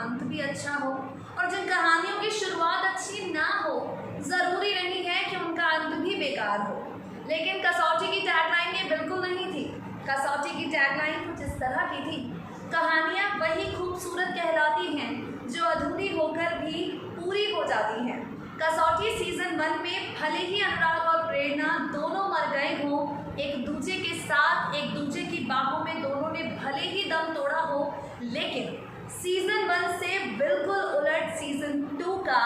अंत भी अच्छा हो, और जिन कहानियों की शुरुआत अच्छी ना हो ज़रूरी नहीं है कि उनका अंत भी बेकार हो। लेकिन कसौटी की टैगलाइन ये बिल्कुल नहीं थी। कसौटी की टैगलाइन कुछ इस तरह की थी, कहानियाँ वही खूबसूरत कहलाती हैं जो अधूरी होकर भी पूरी हो जाती हैं। कसौटी सीजन 1 में भले ही अनुराग और प्रेरणा दोनों मर गए हों, एक दूसरे के साथ एक दूसरे की बाहों में दोनों ने भले ही दम तोड़ा हो, लेकिन सीजन 1 से बिल्कुल उलट सीजन 2 का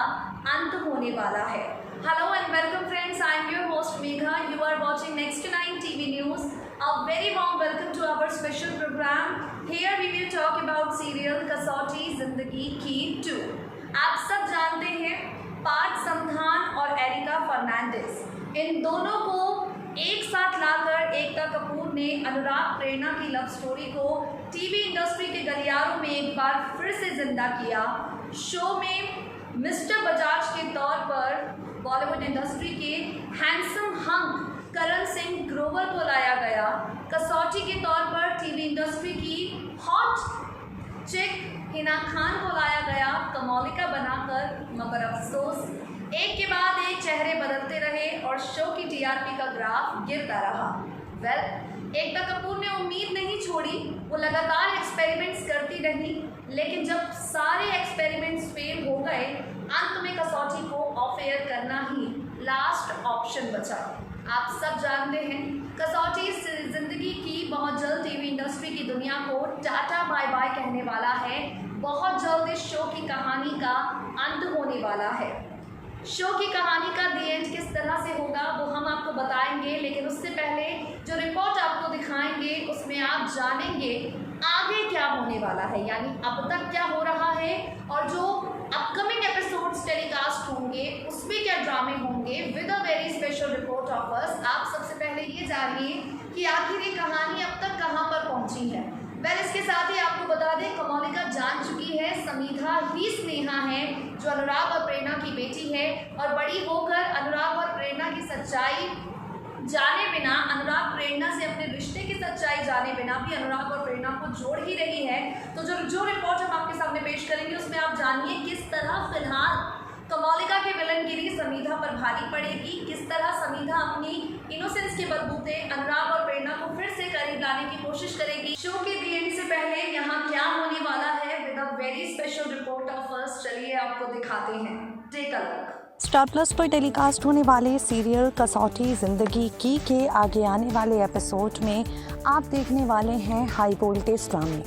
अंत होने वाला है। Hello and welcome friends, I am your host Megha. You are watching next 9 TV news. A very warm welcome to our special program. Here we will talk about serial कसौटी जिंदगी की 2। आप सब जानते हैं पार्थ समधान और एरिका फर्नांडिस, इन दोनों को एक साथ लाकर एकता कपूर ने अनुराग प्रेरणा की लव स्टोरी को टीवी इंडस्ट्री के गलियारों में एक बार फिर से जिंदा किया। शो में मिस्टर बजाज के तौर पर बॉलीवुड इंडस्ट्री के हैंडसम हंक करण सिंह ग्रोवर को लाया गया। कसौटी के तौर पर टीवी इंडस्ट्री की हॉट चिक हिना खान को लाया गया कमौलिका बनाकर, मगर अफसोस एक के बाद एक चेहरे बदलते रहे और शो की टीआरपी का ग्राफ गिरता रहा। एकता कपूर ने उम्मीद नहीं छोड़ी, वो लगातार एक्सपेरिमेंट्स करती रही, लेकिन जब सारे एक्सपेरिमेंट्स फेल हो गए, अंत में कसौटी को ऑफ एयर करना ही लास्ट ऑप्शन बचा। आप सब जानते हैं कसौटी जिंदगी की बहुत जल्द टीवी इंडस्ट्री की दुनिया को टाटा बाय बाय कहने वाला है। बहुत जल्द इस शो की कहानी का अंत होने वाला है। शो की कहानी का दी एंड किस तरह से होगा वो हम आपको बताएंगे, लेकिन उससे पहले जो रिपोर्ट आपको दिखाएंगे उसमें आप जानेंगे आगे क्या होने वाला है, यानी अब तक क्या हो रहा है और जो अपकमिंग एपिसोड्स टेलीकास्ट होंगे उसमें क्या ड्रामे होंगे, with a very special report of अस। आप सबसे पहले ये जानिए कि आखिर ये कहानी अब तक कहाँ पर पहुँची है। इसके साथ ही आपको बता दें कमौलिका जान चुकी है समीधा ही स्नेहा है जो अनुराग और प्रेरणा की बेटी है, और बड़ी होकर अनुराग और प्रेरणा की सच्चाई जाने बिना, अनुराग प्रेरणा से अपने रिश्ते की सच्चाई जाने बिना भी अनुराग और प्रेरणा को जोड़ ही रही है। तो जो रिपोर्ट हम आपके सामने पेश करेंगे उसमें आप जानिए किस तरह फिलहाल कमौलिका के विलनगिरी समीधा पर भारी पड़ेगी, किस तरह समीधा अपनी इनोसेंस के बलबूते अनुराग और प्रेरणा को फिर से करीब लाने की कोशिश करेगी। शो के दी एंड से पहले यहाँ क्या होने वाला है with a very special report of us, चलिए आपको दिखाते हैं। Take a look. Star Plus पर टेलीकास्ट होने वाले सीरियल कसौटी जिंदगी की के आगे आने वाले एपिसोड में आप देखने वाले हैं हाई वोल्टेज ड्रामे।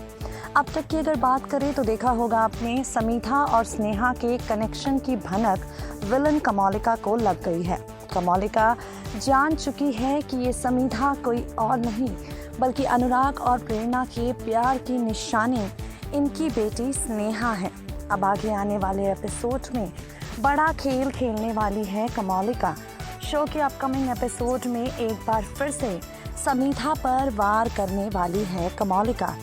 अब तक की अगर बात करें तो देखा होगा आपने समीधा और स्नेहा के कनेक्शन की भनक विलन कमौलिका को लग गई है। कमौलिका जान चुकी है कि ये समीधा कोई और नहीं बल्कि अनुराग और प्रेरणा के प्यार की निशानी इनकी बेटी स्नेहा है। अब आगे आने वाले एपिसोड में बड़ा खेल खेलने वाली है कमौलिका। शो के अपकमिंग एपिसोड में एक बार फिर से समीधा पर वार करने वाली है कमौलिका।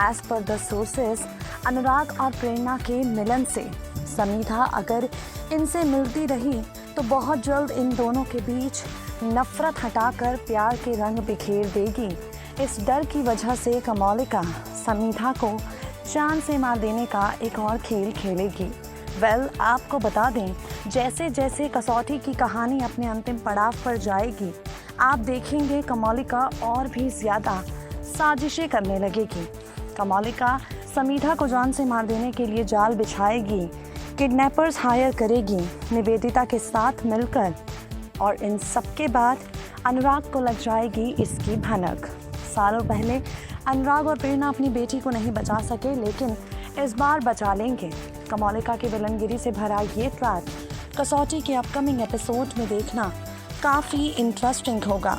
एज पर द सोर्सेस, अनुराग और प्रेरणा के मिलन से समीधा अगर इनसे मिलती रही तो बहुत जल्द इन दोनों के बीच नफरत हटाकर प्यार के रंग बिखेर देगी। इस डर की वजह से कमौलिका समीधा को जान से मार देने का एक और खेल खेलेगी। आपको बता दें जैसे जैसे कसौटी की कहानी अपने अंतिम पड़ाव पर जाएगी, आप देखेंगे कमौलिका और भी ज़्यादा साजिशें करने लगेगी। कमौलिका समीधा को जान से मार देने के लिए जाल बिछाएगी, किडनैपर्स हायर करेगी निवेदिता के साथ मिलकर, और इन सब के बाद अनुराग को लग जाएगी इसकी भनक। सालों पहले अनुराग और प्रेरणा अपनी बेटी को नहीं बचा सके, लेकिन इस बार बचा लेंगे। कमौलिका की विलनगिरी से भरा ये ट्रैक कसौटी के अपकमिंग एपिसोड में देखना काफ़ी इंटरेस्टिंग होगा।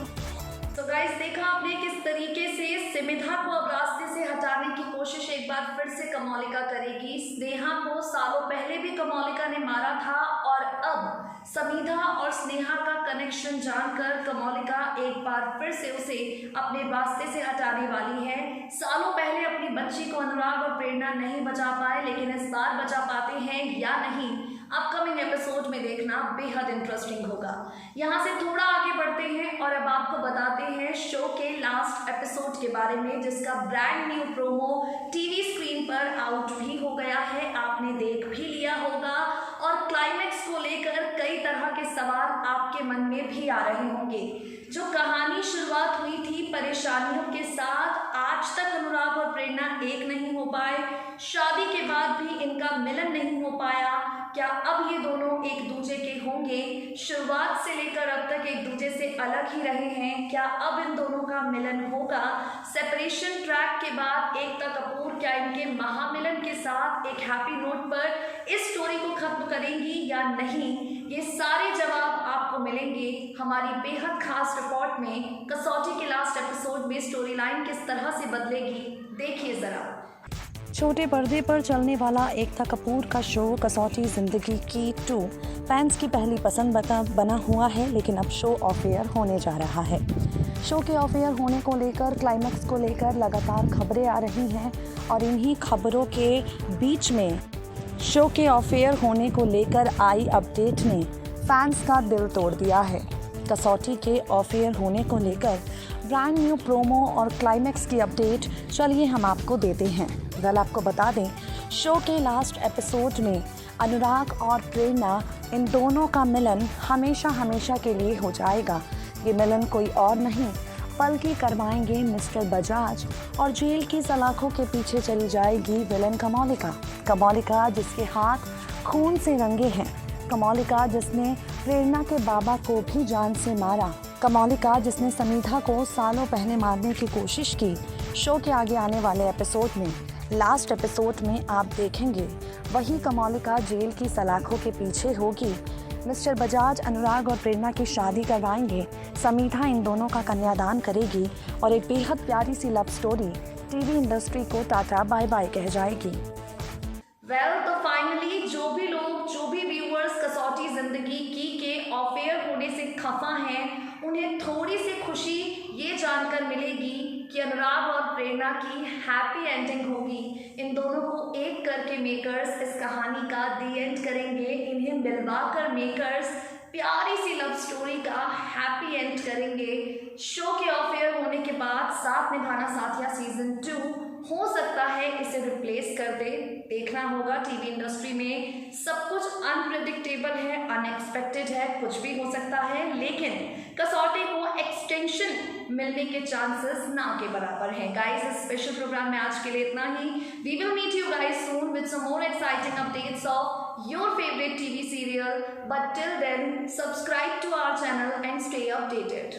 तो गाइस, देखा आपने किस तरीके से समीधा को अब रास्ते से हटाने की कोशिश एक बार फिर से कमौलिका करेगी। स्नेहा को सालों पहले भी कमौलिका ने मारा था, और अब समीधा और स्नेहा का कनेक्शन जानकर कमौलिका एक बार फिर से उसे अपने रास्ते से हटाने वाली है। सालों पहले अपनी बच्ची को अनुराग और प्रेरणा नहीं बचा पाए, लेकिन इस बार बचा पाते हैं या नहीं, अपकमिंग एपिसोड में देखना बेहद इंटरेस्टिंग होगा। यहाँ से थोड़ा आगे बढ़ते हैं और अब आपको बताते हैं शो के लास्ट एपिसोड के बारे में, जिसका brand new promo TV screen पर आउट भी हो गया है, आपने देख भी लिया होगा और क्लाइमेक्स को लेकर कई तरह के सवाल आपके मन में भी आ रहे होंगे। जो कहानी शुरुआत हुई थी परेशानियों के साथ, आज तक अनुराग और प्रेरणा एक नहीं हो पाए, शादी के बाद भी इनका मिलन नहीं हो पाया। क्या अब ये दोनों एक दूसरे के होंगे? शुरुआत से लेकर अब तक एक दूसरे से अलग ही रहे हैं, क्या अब इन दोनों का मिलन होगा? सेपरेशन ट्रैक के बाद एकता कपूर क्या इनके महामिलन के साथ एक हैप्पी नोट पर इस स्टोरी को खत्म करेंगी या नहीं? ये सारे जवाब आपको मिलेंगे हमारी बेहद खास रिपोर्ट में। कसौटी के लास्ट एपिसोड में स्टोरी लाइन किस तरह से बदलेगी, देखिए जरा। छोटे पर्दे पर चलने वाला एकता कपूर का शो कसौटी ज़िंदगी की 2 फैंस की पहली पसंद बना हुआ है, लेकिन अब शो ऑफ एयर होने जा रहा है। शो के ऑफ एयर होने को लेकर, क्लाइमैक्स को लेकर लगातार खबरें आ रही हैं और इन्हीं खबरों के बीच में शो के ऑफ एयर होने को लेकर आई अपडेट ने फैंस का दिल तोड़ दिया है। कसौटी के ऑफ एयर होने को लेकर ब्रांड न्यू प्रोमो और क्लाइमैक्स की अपडेट चलिए हम आपको देते हैं। वेल, आपको बता दें, शो के लास्ट एपिसोड में अनुराग और प्रेरणा, इन दोनों का मिलन हमेशा हमेशा के लिए हो जाएगा। ये मिलन कोई और नहीं बल्कि करवाएंगे मिस्टर बजाज और जेल की सलाखों के पीछे चली जाएगी विलन कमौलिका जिसके हाथ खून से रंगे हैं, कमौलिका जिसने प्रेरणा के बाबा को भी जान से मारा, कमौलिका जिसने समीधा को सालों पहले मारने की कोशिश की। शो के आगे आने वाले एपिसोड में, लास्ट एपिसोड में आप देखेंगे वही कमौलिका जेल की सलाखों के पीछे होगी। मिस्टर बजाज अनुराग और प्रेरणा की शादी करवाएंगे, समीधा इन दोनों का कन्यादान करेगी और एक बेहद प्यारी सी लव स्टोरी टीवी इंडस्ट्री को टाटा बाय बाय कह जाएगी। तो फाइनली जो भी व्यूअर्स कसौटी जिंदगी की के ऑफ एयर होने से खफा हैं, उन्हें थोड़ी सी खुशी ये जानकर मिलेगी कि अनुराग और प्रेरणा की हैप्पी एंडिंग होगी। इन दोनों को एक करके मेकर्स इस कहानी का दी एंड करेंगे, इन्हें मिलवाकर मेकर्स प्यारी सी लव स्टोरी का हैप्पी एंड करेंगे। शो के ऑफ एयर होने के बाद साथ निभाना साथिया सीजन 2 हो सकता है इसे रिप्लेस कर दे, देखना होगा। टीवी इंडस्ट्री में सब कुछ अनप्रेडिक्टेबल है, अनएक्सपेक्टेड है, कुछ भी हो सकता है, लेकिन कसौटी को एक्सटेंशन मिलने के चांसेस ना के बराबर हैं। गाइस, इस स्पेशल प्रोग्राम में आज के लिए इतना ही। We will meet you guys soon with some more exciting updates of your favourite TV serial, but till then subscribe to our channel and stay updated.